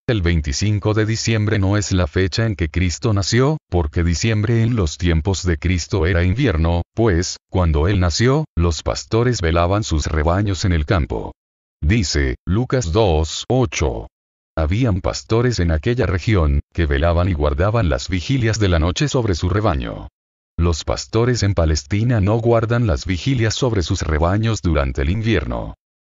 El 25 de diciembre no es la fecha en que Cristo nació, porque diciembre en los tiempos de Cristo era invierno, pues, cuando Él nació, los pastores velaban sus rebaños en el campo. Dice, Lucas 2:8. Habían pastores en aquella región, que velaban y guardaban las vigilias de la noche sobre su rebaño. Los pastores en Palestina no guardan las vigilias sobre sus rebaños durante el invierno.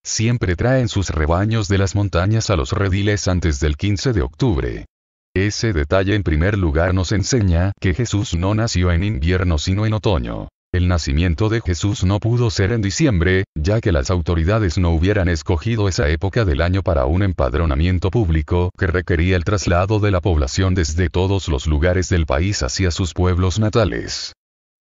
Siempre traen sus rebaños de las montañas a los rediles antes del 15 de octubre. Ese detalle en primer lugar nos enseña que Jesús no nació en invierno sino en otoño. El nacimiento de Jesús no pudo ser en diciembre, ya que las autoridades no hubieran escogido esa época del año para un empadronamiento público que requería el traslado de la población desde todos los lugares del país hacia sus pueblos natales.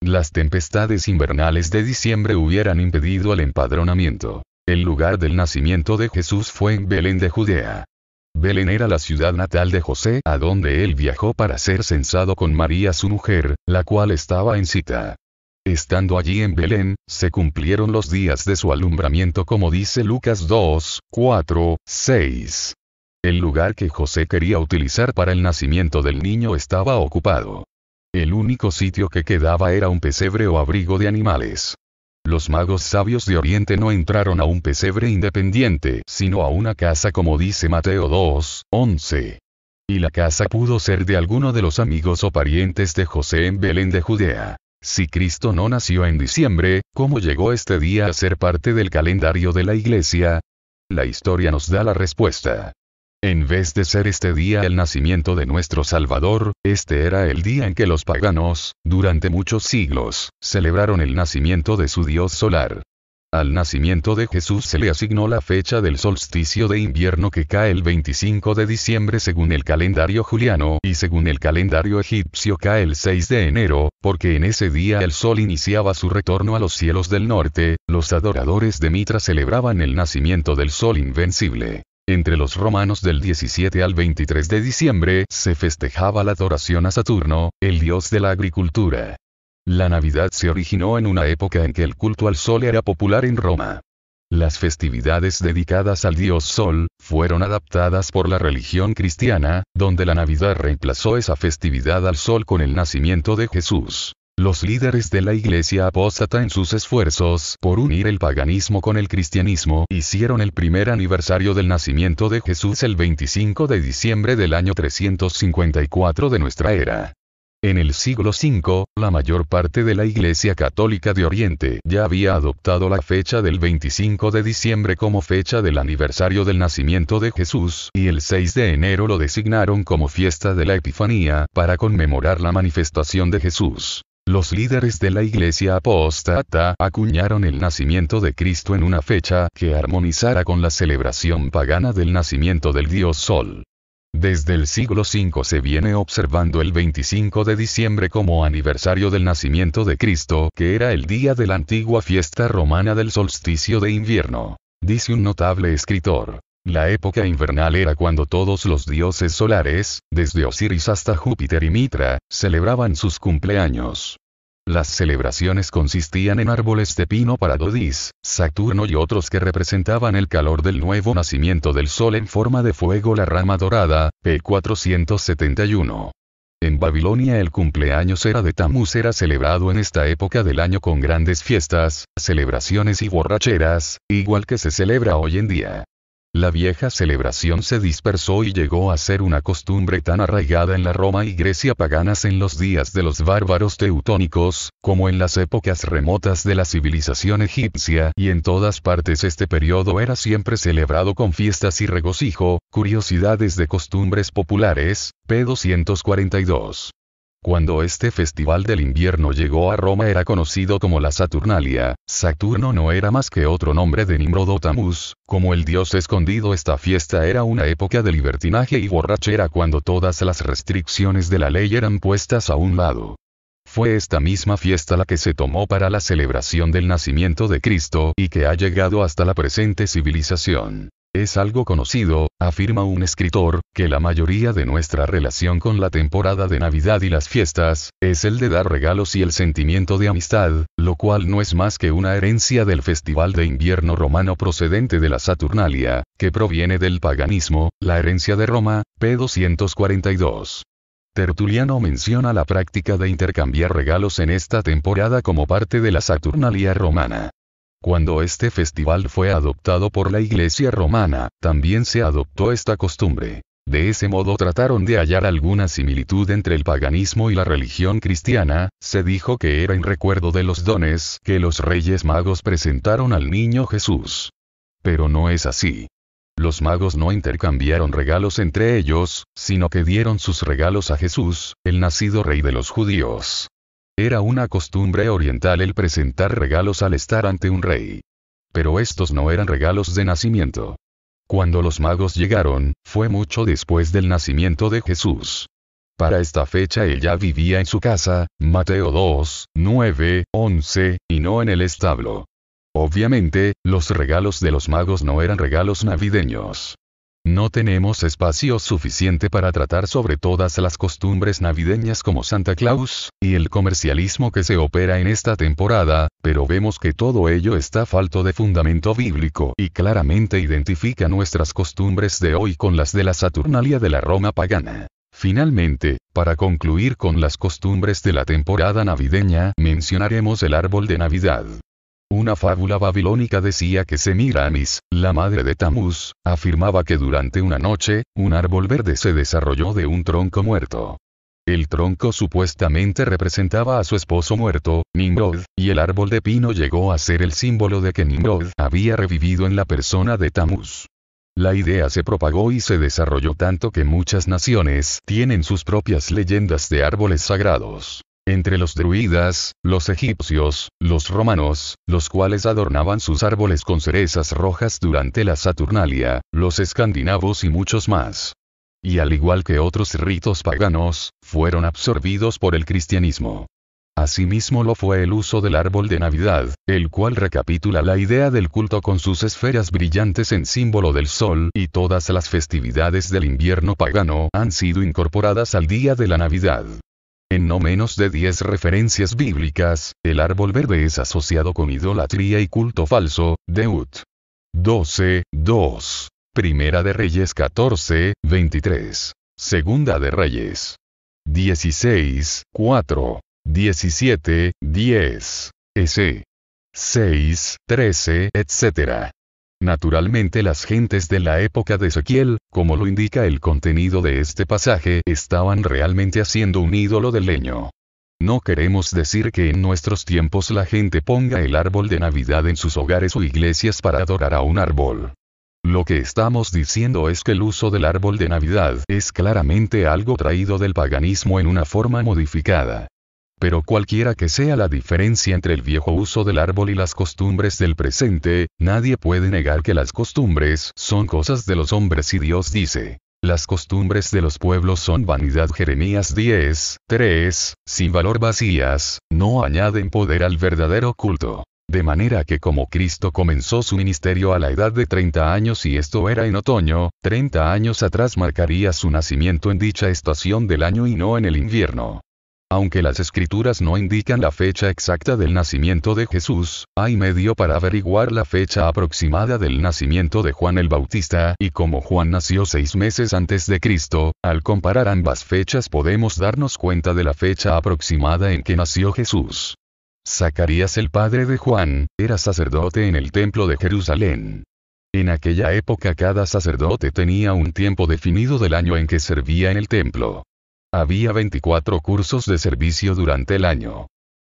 Las tempestades invernales de diciembre hubieran impedido el empadronamiento. El lugar del nacimiento de Jesús fue en Belén de Judea. Belén era la ciudad natal de José, a donde él viajó para ser censado con María su mujer, la cual estaba encinta. Estando allí en Belén, se cumplieron los días de su alumbramiento como dice Lucas 2:4-6. El lugar que José quería utilizar para el nacimiento del niño estaba ocupado. El único sitio que quedaba era un pesebre o abrigo de animales. Los magos sabios de Oriente no entraron a un pesebre independiente, sino a una casa como dice Mateo 2:11. Y la casa pudo ser de alguno de los amigos o parientes de José en Belén de Judea. Si Cristo no nació en diciembre, ¿cómo llegó este día a ser parte del calendario de la Iglesia? La historia nos da la respuesta. En vez de ser este día el nacimiento de nuestro Salvador, este era el día en que los paganos, durante muchos siglos, celebraron el nacimiento de su Dios solar. Al nacimiento de Jesús se le asignó la fecha del solsticio de invierno que cae el 25 de diciembre según el calendario juliano y según el calendario egipcio cae el 6 de enero, porque en ese día el sol iniciaba su retorno a los cielos del norte. Los adoradores de Mitra celebraban el nacimiento del sol invencible. Entre los romanos del 17 al 23 de diciembre se festejaba la adoración a Saturno, el dios de la agricultura. La Navidad se originó en una época en que el culto al sol era popular en Roma. Las festividades dedicadas al dios Sol fueron adaptadas por la religión cristiana, donde la Navidad reemplazó esa festividad al sol con el nacimiento de Jesús. Los líderes de la Iglesia apóstata en sus esfuerzos por unir el paganismo con el cristianismo hicieron el primer aniversario del nacimiento de Jesús el 25 de diciembre del año 354 de nuestra era. En el siglo V, la mayor parte de la Iglesia Católica de Oriente ya había adoptado la fecha del 25 de diciembre como fecha del aniversario del nacimiento de Jesús, y el 6 de enero lo designaron como fiesta de la Epifanía para conmemorar la manifestación de Jesús. Los líderes de la Iglesia apóstata acuñaron el nacimiento de Cristo en una fecha que armonizara con la celebración pagana del nacimiento del dios Sol. Desde el siglo V se viene observando el 25 de diciembre como aniversario del nacimiento de Cristo, que era el día de la antigua fiesta romana del solsticio de invierno. Dice un notable escritor: la época invernal era cuando todos los dioses solares, desde Osiris hasta Júpiter y Mitra, celebraban sus cumpleaños. Las celebraciones consistían en árboles de pino para Dodis, Saturno y otros que representaban el calor del nuevo nacimiento del sol en forma de fuego, la rama dorada, P471. En Babilonia el cumpleaños era de Tamuz era celebrado en esta época del año con grandes fiestas, celebraciones y borracheras, igual que se celebra hoy en día. La vieja celebración se dispersó y llegó a ser una costumbre tan arraigada en la Roma y Grecia paganas en los días de los bárbaros teutónicos, como en las épocas remotas de la civilización egipcia, y en todas partes este periodo era siempre celebrado con fiestas y regocijo. Curiosidades de costumbres populares, p. 242. Cuando este festival del invierno llegó a Roma era conocido como la Saturnalia. Saturno no era más que otro nombre de Nimrod o Tamuz, como el dios escondido. Esta fiesta era una época de libertinaje y borrachera cuando todas las restricciones de la ley eran puestas a un lado. Fue esta misma fiesta la que se tomó para la celebración del nacimiento de Cristo y que ha llegado hasta la presente civilización. Es algo conocido, afirma un escritor, que la mayoría de nuestra relación con la temporada de Navidad y las fiestas, es el de dar regalos y el sentimiento de amistad, lo cual no es más que una herencia del festival de invierno romano procedente de la Saturnalia, que proviene del paganismo, la herencia de Roma, p. 242. Tertuliano menciona la práctica de intercambiar regalos en esta temporada como parte de la Saturnalia romana. Cuando este festival fue adoptado por la Iglesia romana, también se adoptó esta costumbre. De ese modo trataron de hallar alguna similitud entre el paganismo y la religión cristiana. Se dijo que era en recuerdo de los dones que los Reyes Magos presentaron al niño Jesús. Pero no es así. Los magos no intercambiaron regalos entre ellos, sino que dieron sus regalos a Jesús, el nacido Rey de los judíos. Era una costumbre oriental el presentar regalos al estar ante un rey. Pero estos no eran regalos de nacimiento. Cuando los magos llegaron, fue mucho después del nacimiento de Jesús. Para esta fecha él ya vivía en su casa, Mateo 2, 9, 11, y no en el establo. Obviamente, los regalos de los magos no eran regalos navideños. No tenemos espacio suficiente para tratar sobre todas las costumbres navideñas como Santa Claus, y el comercialismo que se opera en esta temporada, pero vemos que todo ello está falto de fundamento bíblico y claramente identifica nuestras costumbres de hoy con las de la Saturnalia de la Roma pagana. Finalmente, para concluir con las costumbres de la temporada navideña, mencionaremos el árbol de Navidad. Una fábula babilónica decía que Semiramis, la madre de Tamuz, afirmaba que durante una noche, un árbol verde se desarrolló de un tronco muerto. El tronco supuestamente representaba a su esposo muerto, Nimrod, y el árbol de pino llegó a ser el símbolo de que Nimrod había revivido en la persona de Tamuz. La idea se propagó y se desarrolló tanto que muchas naciones tienen sus propias leyendas de árboles sagrados. Entre los druidas, los egipcios, los romanos, los cuales adornaban sus árboles con cerezas rojas durante la Saturnalia, los escandinavos y muchos más. Y al igual que otros ritos paganos, fueron absorbidos por el cristianismo. Asimismo lo fue el uso del árbol de Navidad, el cual recapitula la idea del culto con sus esferas brillantes en símbolo del sol, y todas las festividades del invierno pagano han sido incorporadas al día de la Navidad. En no menos de 10 referencias bíblicas, el árbol verde es asociado con idolatría y culto falso. Deut. 12, 2. Primera de Reyes 14, 23. Segunda de Reyes 16, 4. 17, 10. S. 6, 13, etc. Naturalmente las gentes de la época de Ezequiel, como lo indica el contenido de este pasaje, estaban realmente haciendo un ídolo de leño. No queremos decir que en nuestros tiempos la gente ponga el árbol de Navidad en sus hogares o iglesias para adorar a un árbol. Lo que estamos diciendo es que el uso del árbol de Navidad es claramente algo traído del paganismo en una forma modificada. Pero cualquiera que sea la diferencia entre el viejo uso del árbol y las costumbres del presente, nadie puede negar que las costumbres son cosas de los hombres y Dios dice: las costumbres de los pueblos son vanidad. Jeremías 10, 3, sin valor vacías, no añaden poder al verdadero culto. De manera que como Cristo comenzó su ministerio a la edad de 30 años y esto era en otoño, 30 años atrás marcaría su nacimiento en dicha estación del año y no en el invierno. Aunque las escrituras no indican la fecha exacta del nacimiento de Jesús, hay medio para averiguar la fecha aproximada del nacimiento de Juan el Bautista, y como Juan nació 6 meses antes de Cristo, al comparar ambas fechas podemos darnos cuenta de la fecha aproximada en que nació Jesús. Zacarías el padre de Juan, era sacerdote en el templo de Jerusalén. En aquella época cada sacerdote tenía un tiempo definido del año en que servía en el templo. Había 24 cursos de servicio durante el año.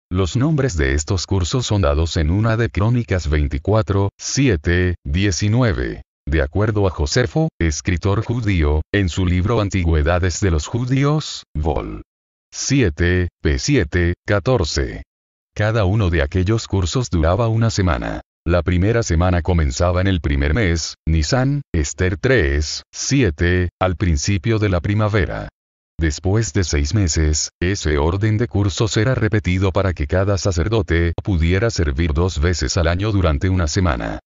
Los nombres de estos cursos son dados en una de Crónicas 24, 7, 19. De acuerdo a Josefo, escritor judío, en su libro Antigüedades de los Judíos, vol. 7, p. 7, 14. Cada uno de aquellos cursos duraba una semana. La primera semana comenzaba en el primer mes, Nisan, Ester 3, 7, al principio de la primavera. Después de 6 meses, ese orden de cursos era repetido para que cada sacerdote pudiera servir 2 veces al año durante una semana.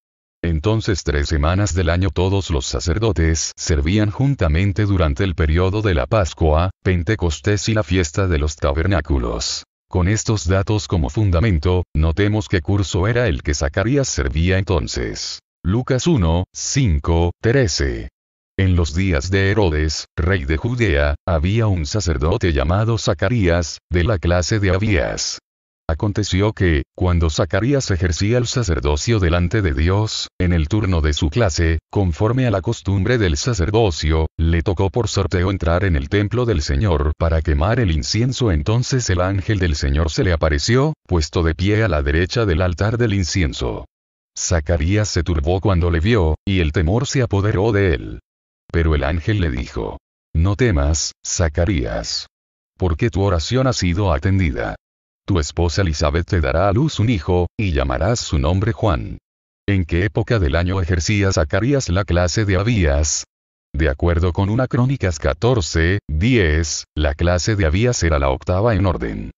Entonces 3 semanas del año todos los sacerdotes servían juntamente durante el periodo de la Pascua, Pentecostés y la fiesta de los tabernáculos. Con estos datos como fundamento, notemos qué curso era el que Zacarías servía entonces. Lucas 1, 5, 13. En los días de Herodes, rey de Judea, había un sacerdote llamado Zacarías, de la clase de Abías. Aconteció que, cuando Zacarías ejercía el sacerdocio delante de Dios, en el turno de su clase, conforme a la costumbre del sacerdocio, le tocó por sorteo entrar en el templo del Señor para quemar el incienso. Entonces el ángel del Señor se le apareció, puesto de pie a la derecha del altar del incienso. Zacarías se turbó cuando le vio, y el temor se apoderó de él. Pero el ángel le dijo: No temas, Zacarías. Porque tu oración ha sido atendida. Tu esposa Elizabeth te dará a luz un hijo, y llamarás su nombre Juan. ¿En qué época del año ejercía Zacarías la clase de Abías? De acuerdo con una Crónicas 14, 10, la clase de Abías era la octava en orden.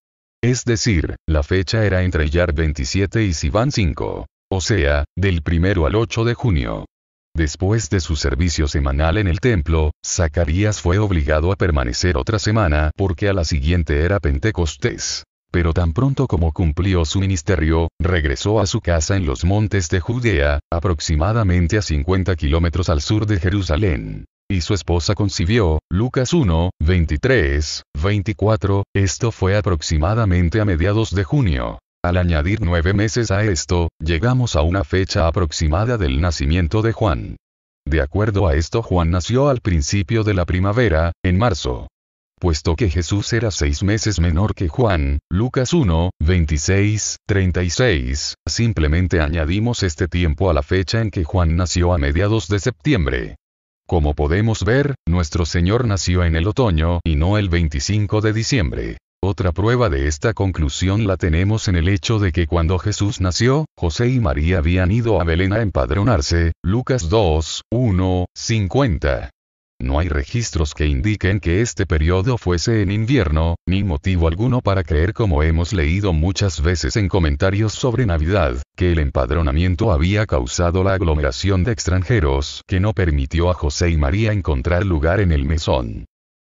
Es decir, la fecha era entre Iyar 27 y Sivan 5. O sea, del 1 al 8 de junio. Después de su servicio semanal en el templo, Zacarías fue obligado a permanecer otra semana porque a la siguiente era Pentecostés. Pero tan pronto como cumplió su ministerio, regresó a su casa en los montes de Judea, aproximadamente a 50 kilómetros al sur de Jerusalén. Y su esposa concibió. Lucas 1, 23, 24, esto fue aproximadamente a mediados de junio. Al añadir 9 meses a esto, llegamos a una fecha aproximada del nacimiento de Juan. De acuerdo a esto, Juan nació al principio de la primavera, en marzo. Puesto que Jesús era 6 meses menor que Juan, Lucas 1, 26, 36, simplemente añadimos este tiempo a la fecha en que Juan nació a mediados de septiembre. Como podemos ver, nuestro Señor nació en el otoño y no el 25 de diciembre. Otra prueba de esta conclusión la tenemos en el hecho de que cuando Jesús nació, José y María habían ido a Belén a empadronarse, Lucas 2, 1, 50. No hay registros que indiquen que este periodo fuese en invierno, ni motivo alguno para creer, como hemos leído muchas veces en comentarios sobre Navidad, que el empadronamiento había causado la aglomeración de extranjeros que no permitió a José y María encontrar lugar en el mesón.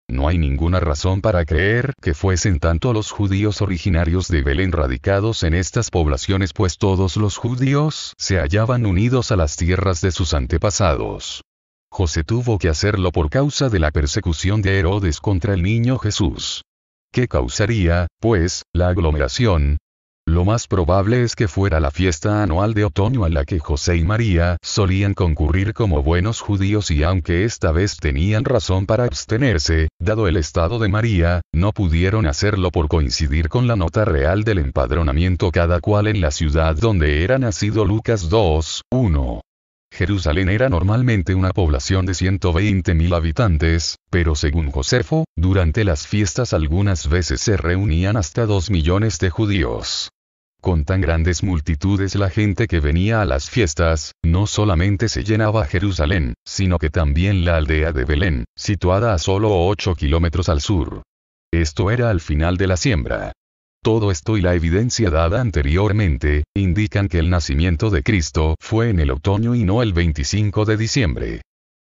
No hay ninguna razón para creer que fuesen tanto los judíos originarios de Belén radicados en estas poblaciones, pues todos los judíos se hallaban unidos a las tierras de sus antepasados. José tuvo que hacerlo por causa de la persecución de Herodes contra el niño Jesús. ¿Qué causaría, pues, la aglomeración? Lo más probable es que fuera la fiesta anual de otoño a la que José y María solían concurrir como buenos judíos, y aunque esta vez tenían razón para abstenerse, dado el estado de María, no pudieron hacerlo por coincidir con la nota real del empadronamiento cada cual en la ciudad donde era nacido. Lucas 2, 1. Jerusalén era normalmente una población de 120.000 habitantes, pero según Josefo, durante las fiestas algunas veces se reunían hasta 2 millones de judíos. Con tan grandes multitudes, la gente que venía a las fiestas, no solamente se llenaba Jerusalén, sino que también la aldea de Belén, situada a solo 8 kilómetros al sur. Esto era al final de la siembra. Todo esto y la evidencia dada anteriormente, indican que el nacimiento de Cristo fue en el otoño y no el 25 de diciembre.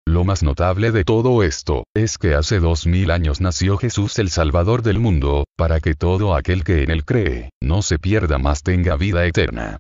Lo más notable de todo esto, es que hace 2000 años nació Jesús, el Salvador del mundo, para que todo aquel que en él cree, no se pierda mas tenga vida eterna.